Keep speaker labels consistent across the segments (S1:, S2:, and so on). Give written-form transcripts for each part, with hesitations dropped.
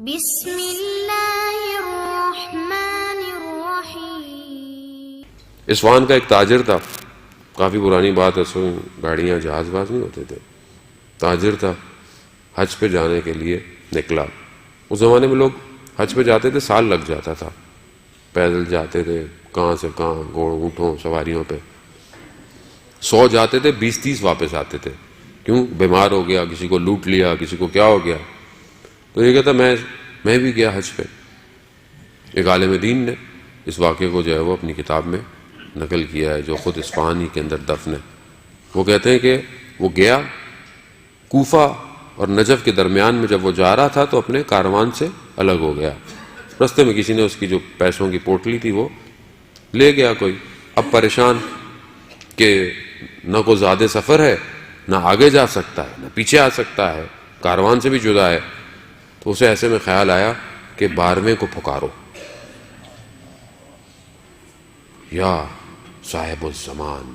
S1: بسم اللہ الرحمن الرحیم۔
S2: اصفہان کا ایک تاجر تھا، کافی پرانی بات ہے، سو گاڑیاں جہاز باز نہیں ہوتے تھے، تاجر تھا، حج پہ جانے کے لیے نکلا۔ اس زمانے میں لوگ حج پہ جاتے تھے، سال لگ جاتا تھا، پیدل جاتے تھے، کہاں سے کہاں، گھوڑ اونٹوں سواریوں پہ 100 جاتے تھے، 20-30 واپس آتے تھے۔ کیوں؟ بیمار ہو گیا، کسی کو لوٹ لیا، کسی کو کیا ہو گیا۔ تو یہ کہتا میں بھی گیا حج پہ۔ ایک عالم دین نے اس واقعے کو جو ہے وہ اپنی کتاب میں نقل کیا ہے، جو خود اصفہان ہی کے اندر دفن ہے۔ وہ کہتے ہیں کہ وہ گیا کوفہ اور نجف کے درمیان میں، جب وہ جا رہا تھا تو اپنے کاروان سے الگ ہو گیا۔ رستے میں کسی نے اس کی جو پیسوں کی پوٹلی تھی وہ لے گیا کوئی۔ اب پریشان کہ نہ کوئی زیادہ سفر ہے، نہ آگے جا سکتا ہے، نہ پیچھے آ سکتا ہے، کاروان سے بھی جدا ہے۔ تو اسے ایسے میں خیال آیا کہ 12ویں کو پکارو، یا صاحب الزمان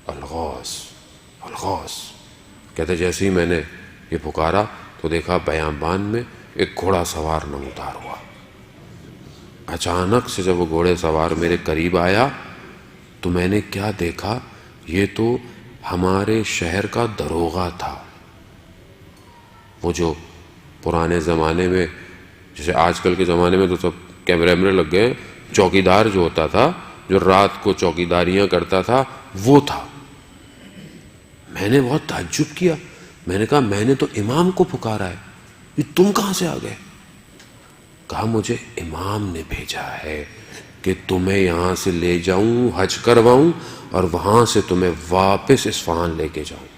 S2: الغوث الغوث۔ کہتے جیسے ہی میں نے یہ پکارا تو دیکھا بیابان میں ایک گھوڑا سوار نمودار ہوا۔ اچانک سے جب وہ گھوڑے سوار میرے قریب آیا تو میں نے کیا دیکھا، یہ تو ہمارے شہر کا داروغہ تھا۔ وہ جو پرانے زمانے میں، جیسے آج کل کے زمانے میں تو سب کیمرے لگ گئے، چوکیدار جو ہوتا تھا، جو رات کو چوکیداریاں کرتا تھا، وہ تھا۔ میں نے بہت تعجب کیا، میں نے کہا میں نے تو امام کو پکارا ہے، یہ تم کہاں سے آ گئے؟ کہا مجھے امام نے بھیجا ہے کہ تمہیں یہاں سے لے جاؤں، حج کرواؤں اور وہاں سے تمہیں واپس اصفہان لے کے جاؤں۔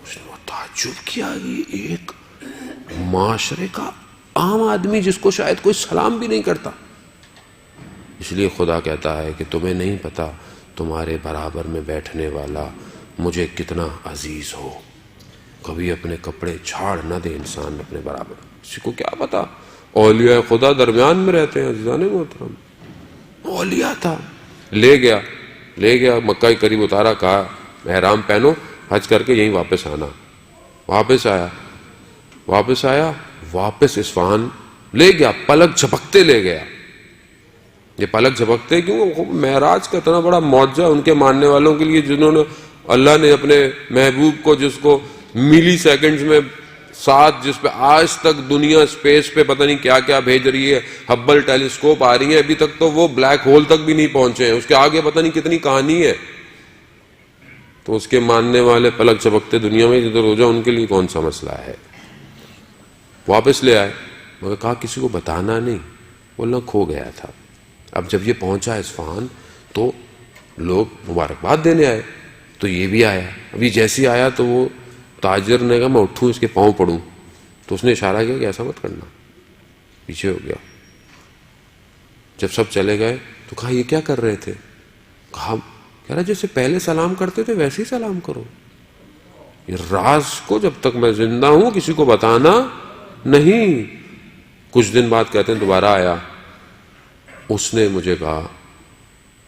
S2: اس نے تعجب کیا، یہ ایک معاشرے کا عام آدمی جس کو شاید کوئی سلام بھی نہیں کرتا۔ اس لیے خدا کہتا ہے کہ تمہیں نہیں پتا تمہارے برابر میں بیٹھنے والا مجھے کتنا عزیز ہو۔ کبھی اپنے کپڑے چھاڑ نہ دے انسان اپنے برابر، کسی کو کیا پتا اولیاء خدا درمیان میں رہتے ہیں۔ عزیزان محترم، اولیاء تھا، لے گیا مکہ کے قریب اتارا، کہا احرام پہنو، حج کر کے یہیں واپس آنا۔ واپس آیا واپس اصفہان لے گیا، پلک جھپکتے لے گیا۔ یہ پلک جھپکتے کیوں؟ معراج کا اتنا بڑا معجزہ ان کے ماننے والوں کے لیے، جنہوں نے اللہ نے اپنے محبوب کو، جس کو ملی سیکنڈز میں ساتھ، جس پہ آج تک دنیا اسپیس پہ پتہ نہیں کیا کیا بھیج رہی ہے، ہبل ٹیلیسکوپ آ رہی ہیں، ابھی تک تو وہ بلیک ہول تک بھی نہیں پہنچے ہیں، اس کے آگے پتہ نہیں کتنی کہانی ہے۔ تو اس کے ماننے والے پلک جھپکتے دنیا میں جدھر ہو جائے، ان کے لیے کون سا مسئلہ ہے؟ واپس لے آئے، مگر کہا کسی کو بتانا نہیں، بولنا کھو گیا تھا۔ اب جب یہ پہنچا اصفہان تو لوگ مبارکباد دینے آئے، تو یہ بھی آیا۔ ابھی جیسے آیا تو وہ تاجر نے کہا میں اٹھوں اس کے پاؤں پڑوں، تو اس نے اشارہ کیا کہ ایسا مت کرنا، پیچھے ہو گیا۔ جب سب چلے گئے تو کہا یہ کیا کر رہے تھے؟ کہہ رہا جیسے پہلے سلام کرتے تھے ویسے ہی سلام کرو۔ یہ راز کو جب تک میں زندہ ہوں کسی کو بتانا نہیں۔ کچھ دن بعد کہتے ہیں دوبارہ آیا، اس نے مجھے کہا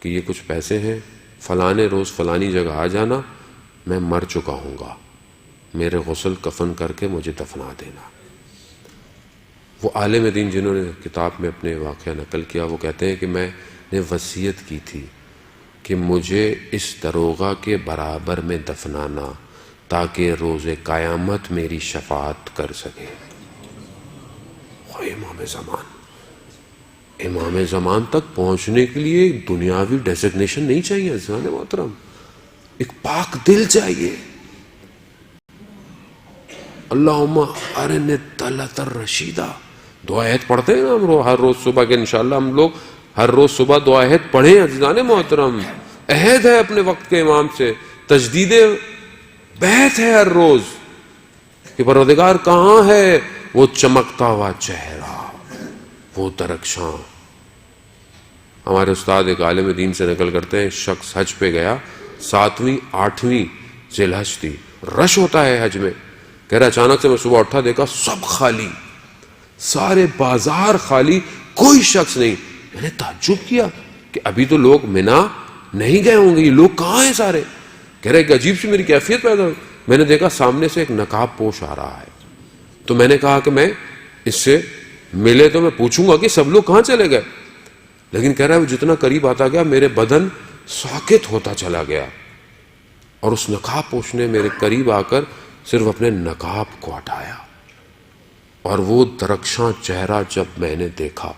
S2: کہ یہ کچھ پیسے ہیں، فلانے روز فلانی جگہ آ جانا، میں مر چکا ہوں گا، میرے غسل کفن کر کے مجھے دفنا دینا۔ وہ عالم دین جنہوں نے کتاب میں اپنے واقعہ نقل کیا، وہ کہتے ہیں کہ میں نے وصیت کی تھی کہ مجھے اس داروغہ کے برابر میں دفنانا تاکہ روز قیامت میری شفاعت کر سکے۔ امام زمان تک پہنچنے کے لیے دنیاوی ڈیزگنیشن نہیں چاہیے عزیزان محترم، ایک پاک دل چاہیے۔ اللہم ارنی الطلعۃ الرشیدہ، دعا عہد پڑھتے ہیں نا ہم ہر روز صبح کے، انشاءاللہ ہم لوگ ہر روز صبح دعا عہد پڑھیں عزیزان محترم۔ عہد ہے اپنے وقت کے امام سے، تجدید بیعت ہے ہر روز کہ پروردگار کہاں ہے وہ چمکتا ہوا چہرہ، وہ درخشاں۔ ہمارے استاد ایک عالم دین سے نقل کرتے ہیں، شخص حج پہ گیا، 7ویں 8ویں ذی الحج تھی، رش ہوتا ہے حج میں۔ کہہ رہا اچانک سے میں صبح اٹھا، دیکھا سب خالی، سارے بازار خالی، کوئی شخص نہیں۔ میں نے تعجب کیا کہ ابھی تو لوگ منا نہیں گئے ہوں گے، یہ لوگ کہاں ہیں سارے؟ کہہ رہے ایک عجیب سی میری کیفیت پیدا ہوئی، میں نے دیکھا سامنے سے ایک نقاب پوش آ رہا ہے، تو میں نے کہا کہ میں اس سے ملے تو میں پوچھوں گا کہ سب لوگ کہاں چلے گئے، لیکن کہہ رہا ہے وہ جتنا قریب آتا گیا میرے بدن ساکت ہوتا چلا گیا، اور اس نقاب پوش نے میرے قریب آ کر صرف اپنے نقاب کو ہٹایا، اور وہ درخشاں چہرہ جب میں نے دیکھا،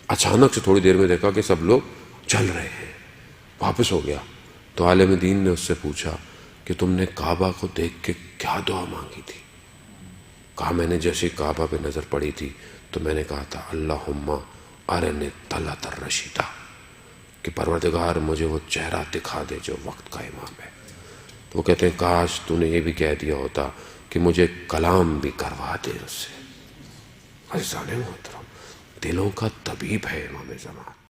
S2: اچانک سے تھوڑی دیر میں دیکھا کہ سب لوگ چل رہے ہیں، واپس ہو گیا۔ تو عالم دین نے اس سے پوچھا کہ تم نے کعبہ کو دیکھ کے کیا دعا مانگی تھی؟ کہا میں نے جیسے کعبہ پہ نظر پڑی تھی تو میں نے کہا تھا اللہم ارنی طلعت الرشیدہ، کہ پروردگار مجھے وہ چہرہ دکھا دے جو وقت کا امام ہے۔ تو وہ کہتے ہیں کاش تو نے یہ بھی کہہ دیا ہوتا کہ مجھے کلام بھی کروا دے اس سے۔ عزیزان محترم، دلوں کا طبیب ہے امام زمان۔